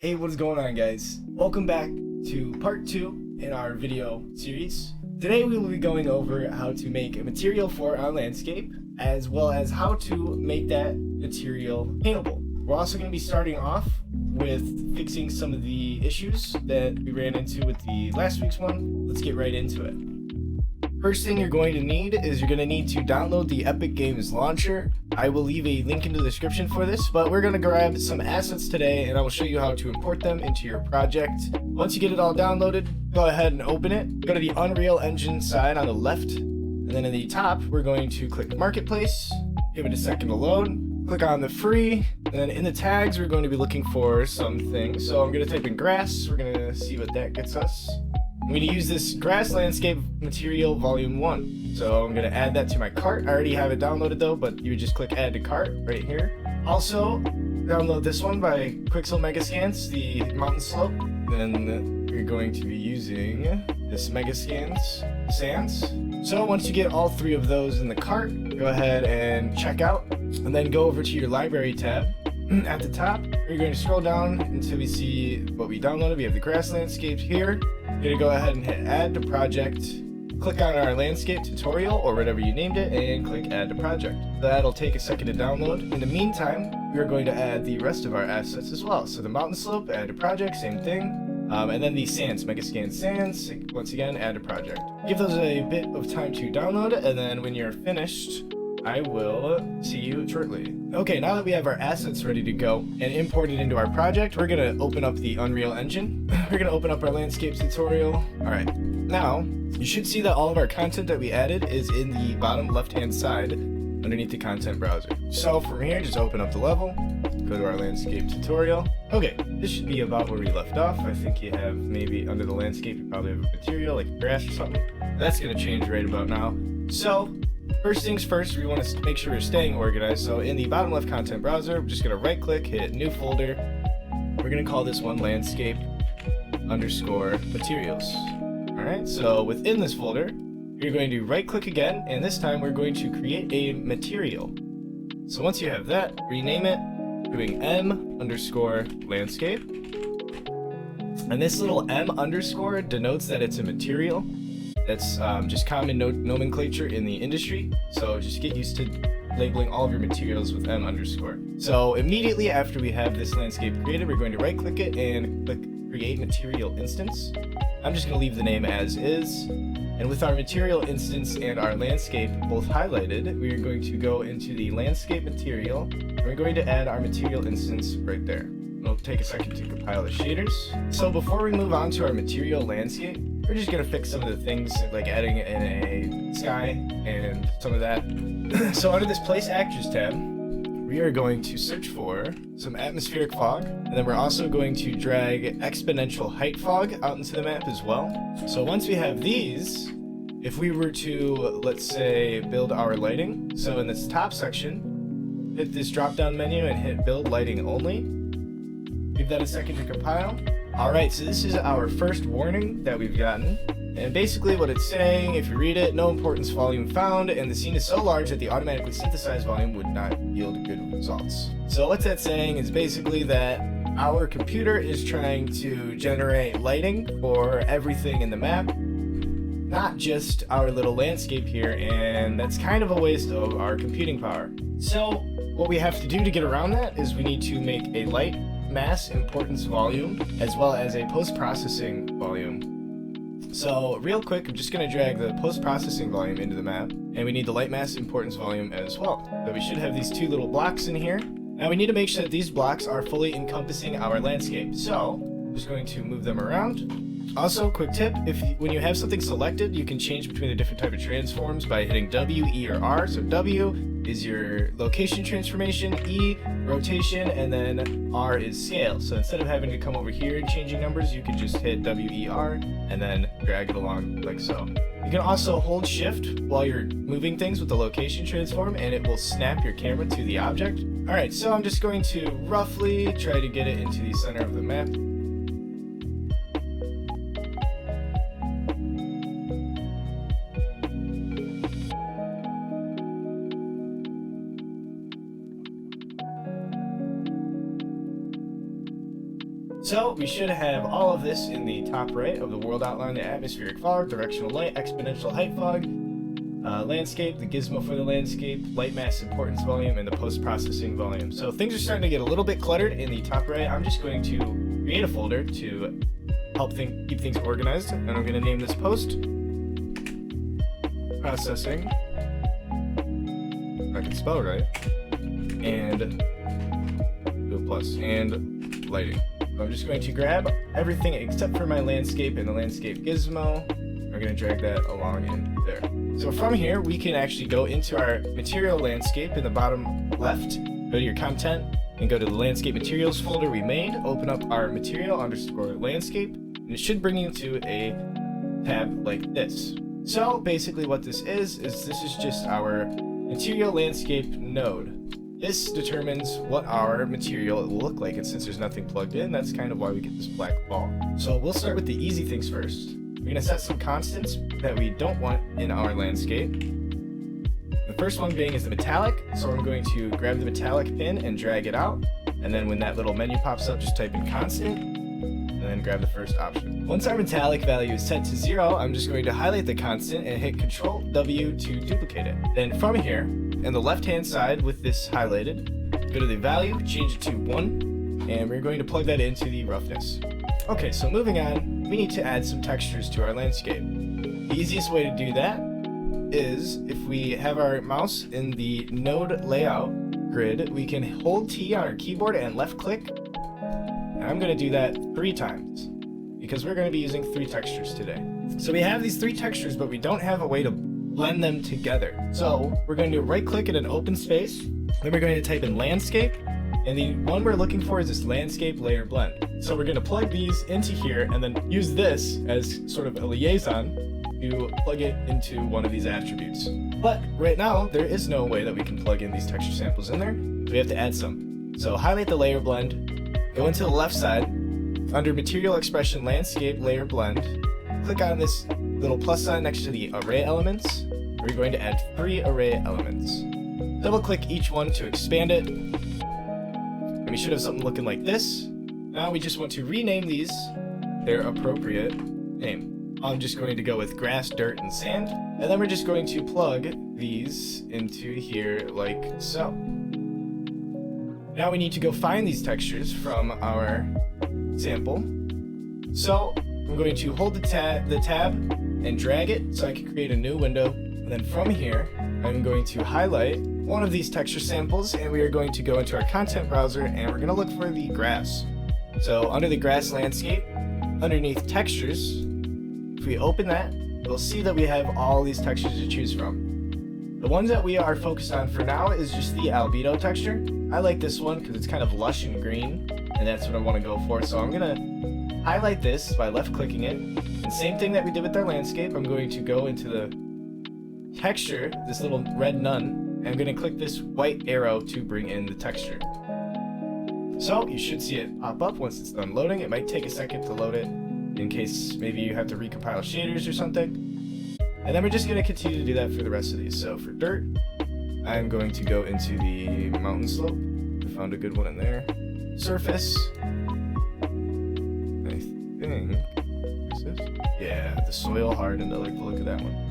Hey, what is going on, guys? Welcome back to part 2 in our video series. Today we will be going over how to make a material for our landscape, as well as how to make that material paintable. We're also going to be starting off with fixing some of the issues that we ran into with the last week's one. Let's get right into it. First thing you're going to need is you're going to need to download the Epic Games launcher. I will leave a link in the description for this, but we're going to grab some assets today and I will show you how to import them into your project. Once you get it all downloaded, go ahead and open it. Go to the Unreal Engine side on the left, and then in the top, we're going to click Marketplace. Give it a second to load. Click on the free, and then in the tags, we're going to be looking for some things. So I'm going to type in grass. We're going to see what that gets us. I'm going to use this grass landscape material volume 1. So I'm going to add that to my cart. I already have it downloaded though, but you would just click add to cart right here. Also, download this one by Quixel Megascans, the mountain slope. Then you're going to be using this Megascans sands. So once you get all 3 of those in the cart, go ahead and check out, and then go over to your library tab. At the top, you're going to scroll down until we see what we downloaded. We have the grass landscapes here. You're going to go ahead and hit add to project. Click on our landscape tutorial or whatever you named it and click add to project. That'll take a second to download. In the meantime, we're going to add the rest of our assets as well. So the mountain slope, add to project, same thing. And then the sands, Megascans sands, once again, add to project. Give those a bit of time to download, and then when you're finished, I will see you shortly. Okay, now that we have our assets ready to go and imported into our project, we're gonna open up the Unreal Engine. We're gonna open up our landscape tutorial. All right, now you should see that all of our content that we added is in the bottom left-hand side underneath the content browser. So from here, just open up the level, go to our landscape tutorial. Okay, this should be about where we left off. I think you have maybe under the landscape, you probably have a material like grass or something. That's gonna change right about now. So first things first, we want to make sure we're staying organized. So in the bottom left content browser, we're just gonna right click, hit new folder. We're gonna call this one landscape underscore materials. All right, so within this folder, you're going to right click again, and this time we're going to create a material. So once you have that, rename it, doing M underscore landscape. And this little M underscore denotes that it's a material. That's just common nomenclature in the industry. So just get used to labeling all of your materials with M underscore. So immediately after we have this landscape created, we're going to right click it and click create material instance. I'm just going to leave the name as is. And with our material instance and our landscape both highlighted, we are going to go into the landscape material. We're going to add our material instance right there. It'll take a second to compile the shaders. So before we move on to our material landscape, we're just going to fix some of the things like adding in a sky and some of that. So under this place actors tab, we are going to search for some atmospheric fog, and then we're also going to drag exponential height fog out into the map as well. So once we have these, if we were to, let's say, build our lighting, so in this top section, hit this drop down menu and hit build lighting only. Give that a second to compile. Alright, so this is our first warning that we've gotten. And basically what it's saying, if you read it, no importance volume found, and the scene is so large that the automatically synthesized volume would not yield good results. So what that's saying is basically that our computer is trying to generate lighting for everything in the map, not just our little landscape here, and that's kind of a waste of our computing power. So what we have to do to get around that is we need to make a Lightmass importance volume as well as a post-processing volume. So real quick, I'm just going to drag the post-processing volume into the map, and we need the Lightmass importance volume as well. So we should have these 2 little blocks in here. Now we need to make sure that these blocks are fully encompassing our landscape. So I'm just going to move them around. Also, quick tip, when you have something selected, you can change between the different type of transforms by hitting W, E, or R. So W is your location transformation, E, rotation, and then R is scale. So instead of having to come over here and changing numbers, you can just hit W, E, R, and then drag it along like so. You can also hold shift while you're moving things with the location transform, and it will snap your camera to the object. All right, so I'm just going to roughly try to get it into the center of the map. So we should have all of this in the top right of the world outline, the atmospheric fog, directional light, exponential height fog, landscape, the gizmo for the landscape, light mass importance volume, and the post-processing volume. So things are starting to get a little bit cluttered in the top right. I'm just going to create a folder to help keep things organized, and I'm going to name this post processing, if I can spell right, and do a plus, and lighting. I'm just going to grab everything except for my landscape and the landscape gizmo. We're going to drag that along in there. So from here, we can actually go into our material landscape in the bottom left, go to your content, and go to the landscape materials folder we made, open up our material _ landscape, and it should bring you to a tab like this. So basically what this is this is just our material landscape node. This determines what our material will look like, and since there's nothing plugged in, that's kind of why we get this black ball. So we'll start with the easy things first. We're going to set some constants that we don't want in our landscape. The first one being is the metallic, so I'm going to grab the metallic pin and drag it out, and then when that little menu pops up, just type in constant, and then grab the first option. Once our metallic value is set to 0, I'm just going to highlight the constant and hit Ctrl W to duplicate it. Then from here, on the left-hand side with this highlighted, go to the value, change it to 1, and we're going to plug that into the roughness. Okay, so moving on, we need to add some textures to our landscape. The easiest way to do that is if we have our mouse in the node layout grid, we can hold T on our keyboard and left click. And I'm going to do that 3 times because we're going to be using 3 textures today. So we have these 3 textures, but we don't have a way to blend them together. So we're going to right click in an open space, then we're going to type in landscape, and the one we're looking for is this landscape layer blend. So we're going to plug these into here and then use this as sort of a liaison to plug it into one of these attributes. But right now there is no way that we can plug in these texture samples in there, so we have to add some. So highlight the layer blend, go into the left side, under material expression landscape layer blend, click on this little plus sign next to the array elements. We're going to add 3 array elements. Double click each one to expand it. And we should have something looking like this. Now we just want to rename these their appropriate name. I'm just going to go with grass, dirt, and sand. And then we're just going to plug these into here like so. Now we need to go find these textures from our sample. So I'm going to hold the tab and drag it so I can create a new window. And then from here, I'm going to highlight one of these texture samples, and we are going to go into our content browser, and we're going to look for the grass. So under the grass landscape, underneath textures, if we open that, we'll see that we have all these textures to choose from. The ones that we are focused on for now is just the albedo texture. I like this one because it's kind of lush and green, and that's what I want to go for. So I'm going to highlight this by left clicking it. And same thing that we did with our landscape, I'm going to go into the texture, this little red none, and I'm going to click this white arrow to bring in the texture. So you should see it pop up once it's done loading. It might take a second to load it in case maybe you have to recompile shaders or something. And then we're just going to continue to do that for the rest of these. So for dirt, I'm going to go into the mountain slope. I found a good one in there. Surface, I think, is this? Yeah, the soil hardened. I like the look of that one.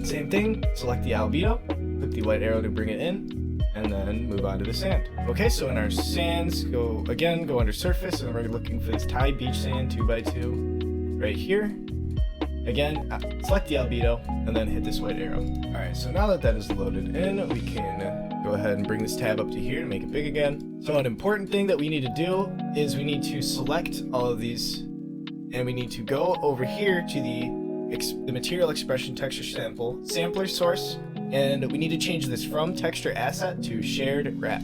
Same thing, select the albedo, click the white arrow to bring it in, and then move on to the sand. Okay, so in our sands, go under surface, and we're looking for this Thai beach sand 2x2 right here. Again, select the albedo, and then hit this white arrow. Alright, so now that that is loaded in, we can go ahead and bring this tab up to here to make it big again. So an important thing that we need to do is we need to select all of these, and we need to go over here to the material expression texture sample, sampler source, and we need to change this from texture asset to shared wrap.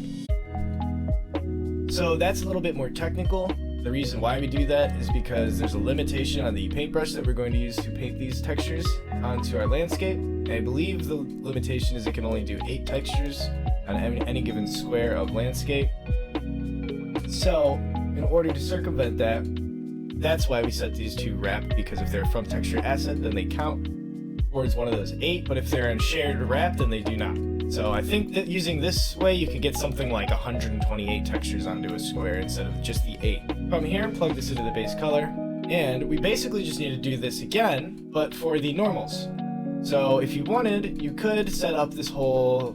So that's a little bit more technical. The reason why we do that is because there's a limitation on the paintbrush that we're going to use to paint these textures onto our landscape. And I believe the limitation is it can only do 8 textures on any given square of landscape. So in order to circumvent that, that's why we set these to wrap, because if they're from texture asset, then they count towards one of those 8, but if they're in shared wrap, then they do not. So I think that using this way, you can get something like 128 textures onto a square instead of just the 8. From here, plug this into the base color, and we basically just need to do this again, but for the normals. So if you wanted, you could set up this whole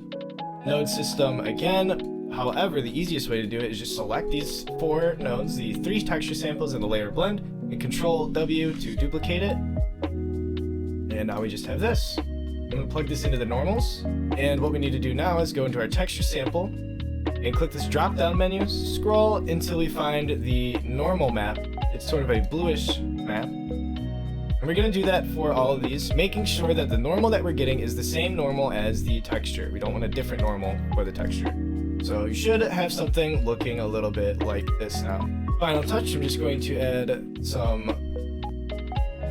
node system again. However, the easiest way to do it is just select these 4 nodes, the 3 texture samples in the layer blend, and Control W to duplicate it. And now we just have this. I'm going to plug this into the normals, and what we need to do now is go into our texture sample and click this drop down menu, scroll until we find the normal map. It's sort of a bluish map. And we're going to do that for all of these, making sure that the normal that we're getting is the same normal as the texture. We don't want a different normal for the texture. So you should have something looking a little bit like this now. Final touch, I'm just going to add some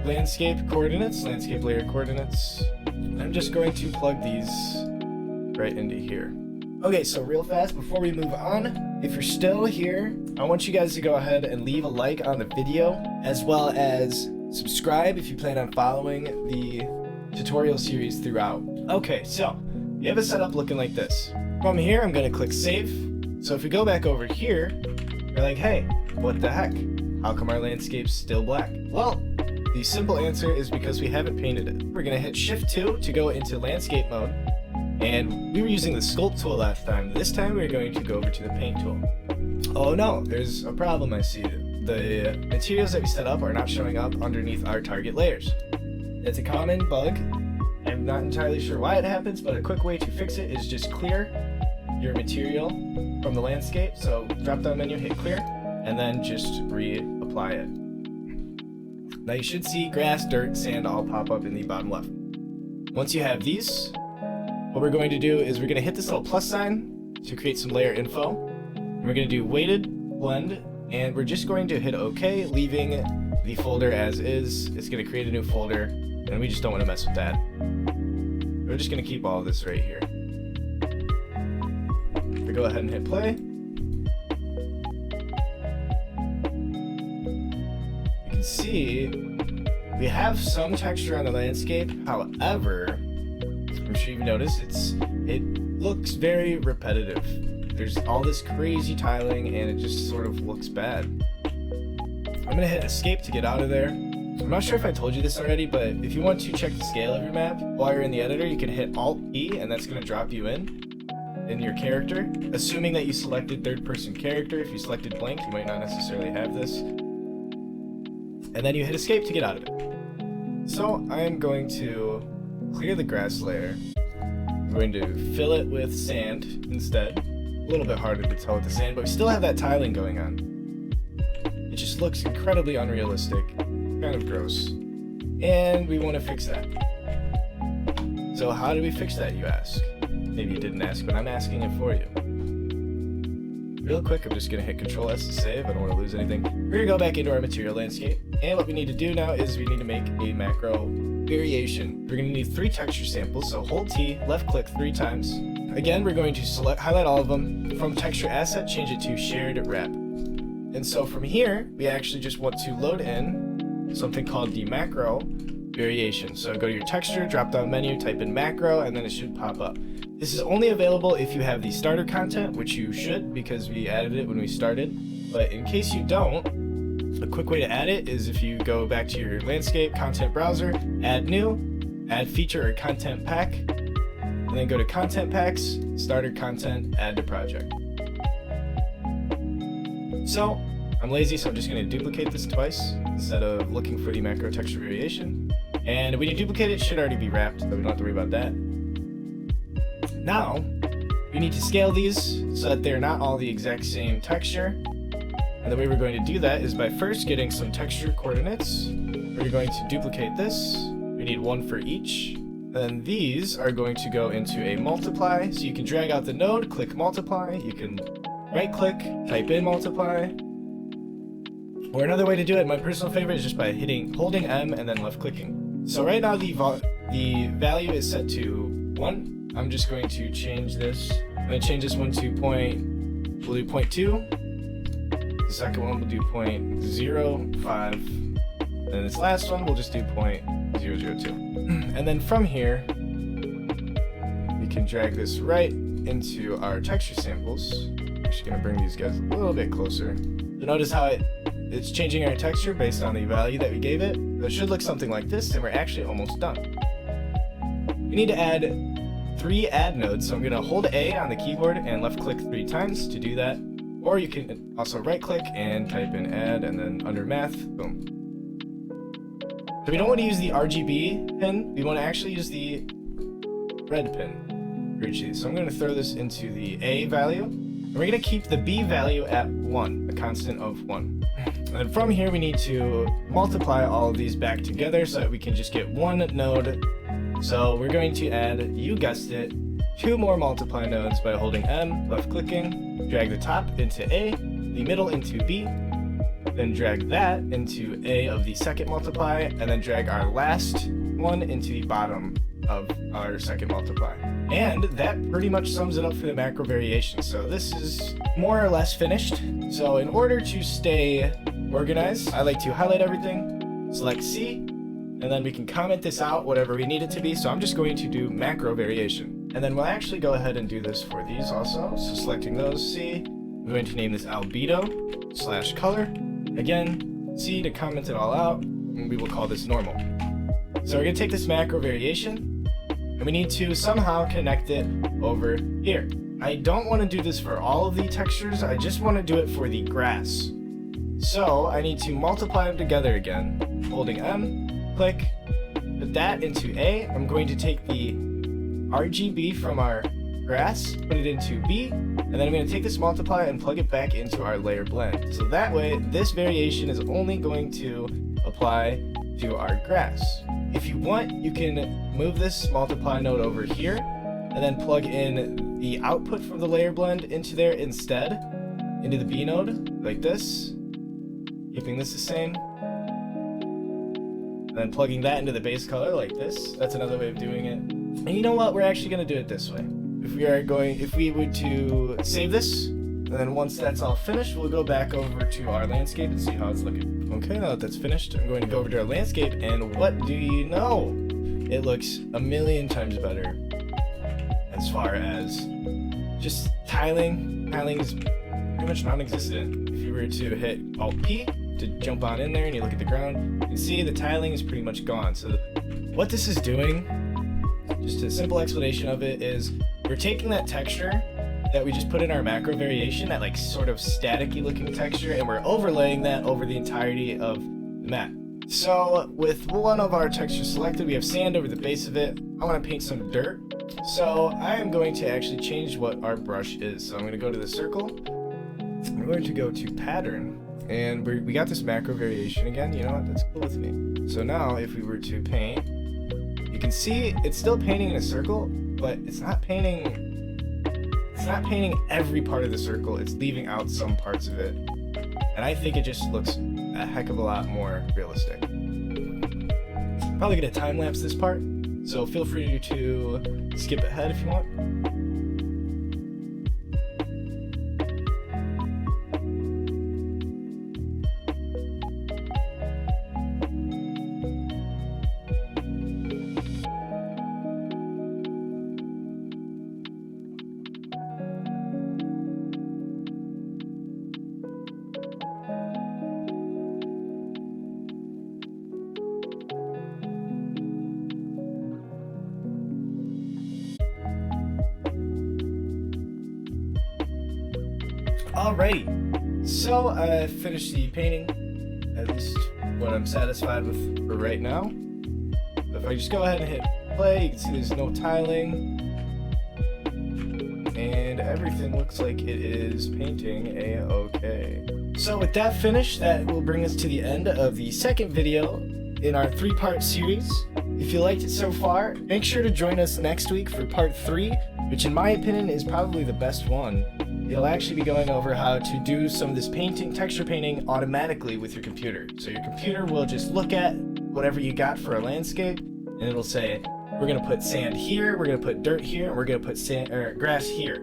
landscape coordinates, landscape layer coordinates. I'm just going to plug these right into here. Okay, so real fast, before we move on, if you're still here, I want you guys to go ahead and leave a like on the video, as well as subscribe if you plan on following the tutorial series throughout. Okay, so you have it set up looking like this. From here, I'm going to click save. So if we go back over here, you're like, hey, what the heck? How come our landscape's still black? Well, the simple answer is because we haven't painted it. We're going to hit Shift 2 to go into landscape mode. And we were using the sculpt tool last time. This time we're going to go over to the paint tool. Oh no, there's a problem I see. The materials that we set up are not showing up underneath our target layers. It's a common bug. I'm not entirely sure why it happens, but a quick way to fix it is just clear your material from the landscape. So drop down menu, hit clear, and then just reapply it. Now you should see grass, dirt, sand all pop up in the bottom left. Once you have these, what we're going to do is we're going to hit this little plus sign to create some layer info. And we're going to do weighted blend, and we're just going to hit OK, leaving the folder as is. It's going to create a new folder, and we just don't want to mess with that. We're just going to keep all of this right here. We go ahead and hit play. You can see we have some texture on the landscape. However, I'm sure you've noticed it looks very repetitive. There's all this crazy tiling and it just sort of looks bad. I'm gonna hit escape to get out of there. I'm not sure if I told you this already, but if you want to check the scale of your map while you're in the editor, you can hit Alt-E and that's gonna drop you in your character, assuming that you selected third-person character. If you selected blank, you might not necessarily have this. And then you hit escape to get out of it. So I am going to clear the grass layer. I'm going to fill it with sand instead. A little bit harder to tell with the sand, but we still have that tiling going on. It just looks incredibly unrealistic, kind of gross. And we want to fix that. So how do we fix that, you ask? Maybe you didn't ask, but I'm asking it for you. Real quick, I'm just going to hit Control S to save. I don't want to lose anything. We're going to go back into our material landscape. And what we need to do now is we need to make a macro variation. We're going to need 3 texture samples, so hold T, left click 3 times. Again, we're going to highlight all of them. From texture asset, change it to shared wrap. And so from here, we actually just want to load in something called the macro variation. So go to your texture, drop down menu, type in macro, and then it should pop up. This is only available if you have the starter content, which you should because we added it when we started. But in case you don't, a quick way to add it is if you go back to your landscape content browser, add new, add feature or content pack, and then go to content packs, starter content, add to project. So I'm lazy, so I'm just going to duplicate this twice instead of looking for the macro texture variation. And when you duplicate it, it should already be wrapped, so we don't have to worry about that. Now, we need to scale these so that they're not all the exact same texture. And the way we're going to do that is by first getting some texture coordinates. We're going to duplicate this. We need 1 for each. Then these are going to go into a multiply. So you can drag out the node, click multiply. You can right click, type in multiply. Or another way to do it, my personal favorite, is just by holding M and then left clicking. So right now the value is set to 1. I'm just going to change this. I'm going to change this one to we'll do 0.2. The second one we'll do 0.05. And this last one we'll just do 0.002. And then from here, we can drag this right into our texture samples. I'm actually going to bring these guys a little bit closer. So notice how it's changing our texture based on the value that we gave it. So it should look something like this, and we're actually almost done. We need to add 3 add nodes, so I'm going to hold A on the keyboard and left click 3 times to do that. Or you can also right click and type in add, and then under math, boom. So we don't want to use the RGB pin, we want to actually use the red pin for each of these. So I'm going to throw this into the A value, and we're going to keep the B value at 1, a constant of 1. And then from here we need to multiply all of these back together so that we can just get 1 node. So we're going to add, you guessed it, 2 more multiply nodes by holding M, left clicking, drag the top into A, the middle into B, then drag that into A of the second multiply, and then drag our last one into the bottom of our second multiply. And that pretty much sums it up for the macro variation. So this is more or less finished. So in order to stay organized, I like to highlight everything, select C, and then we can comment this out, whatever we need it to be. So I'm just going to do macro variation. And then we'll actually go ahead and do this for these also. So selecting those, C, I'm going to name this albedo/color. Again, C to comment it all out, and we will call this normal. So we're going to take this macro variation, and we need to somehow connect it over here. I don't want to do this for all of the textures, I just want to do it for the grass. So I need to multiply them together again, holding M, click, put that into A. I'm going to take the RGB from our grass, put it into B, and then I'm going to take this multiply and plug it back into our layer blend. So that way, this variation is only going to apply to our grass. If you want, you can move this multiply node over here, and then plug in the output from the layer blend into there instead, into the B node, like this, keeping this the same, and then plugging that into the base color like this. That's another way of doing it. And you know what? We're actually going to do it this way. If we were to save this, and then once that's all finished, we'll go back over to our landscape and see how it's looking. Okay, now that that's finished, I'm going to go over to our landscape, and what do you know? It looks a million times better as far as just tiling. Tiling is pretty much non-existent. If you were to hit Alt-P to jump on in there and you look at the ground, you can see the tiling is pretty much gone. So what this is doing, just a simple explanation of it, is we're taking that texture that we just put in our macro variation, that like sort of staticky looking texture, and we're overlaying that over the entirety of the map. So with one of our textures selected, we have sand over the base of it. I want to paint some dirt. So I am going to actually change what our brush is. So I'm going to go to the circle. I'm going to go to pattern, and we got this macro variation again. You know what? That's cool with me. So now if we were to paint, you can see it's still painting in a circle, but it's not painting every part of the circle. It's leaving out some parts of it. And I think it just looks a heck of a lot more realistic. Probably gonna time lapse this part, so feel free to skip ahead if you want. Alrighty, so I finished the painting, at least what I'm satisfied with for right now. If I just go ahead and hit play, you can see there's no tiling, and everything looks like it is painting a-okay. So with that finished, that will bring us to the end of the second video in our 3-part series. If you liked it so far, make sure to join us next week for part 3, which in my opinion is probably the best one. It'll actually be going over how to do some of this texture painting automatically with your computer. So your computer will just look at whatever you got for a landscape, and it'll say, we're gonna put sand here, we're gonna put dirt here, and we're gonna put grass here.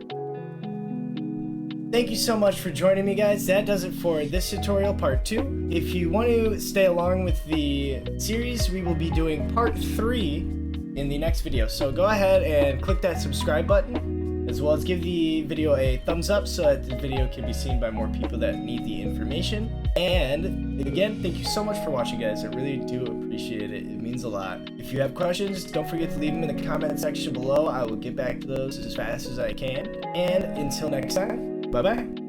Thank you so much for joining me, guys. That does it for this tutorial, part 2. If you want to stay along with the series, we will be doing part 3 in the next video. So go ahead and click that subscribe button, as well as give the video a thumbs up so that the video can be seen by more people that need the information. And again, thank you so much for watching, guys. I really do appreciate it. It means a lot. If you have questions, don't forget to leave them in the comment section below. I will get back to those as fast as I can. And until next time, bye bye.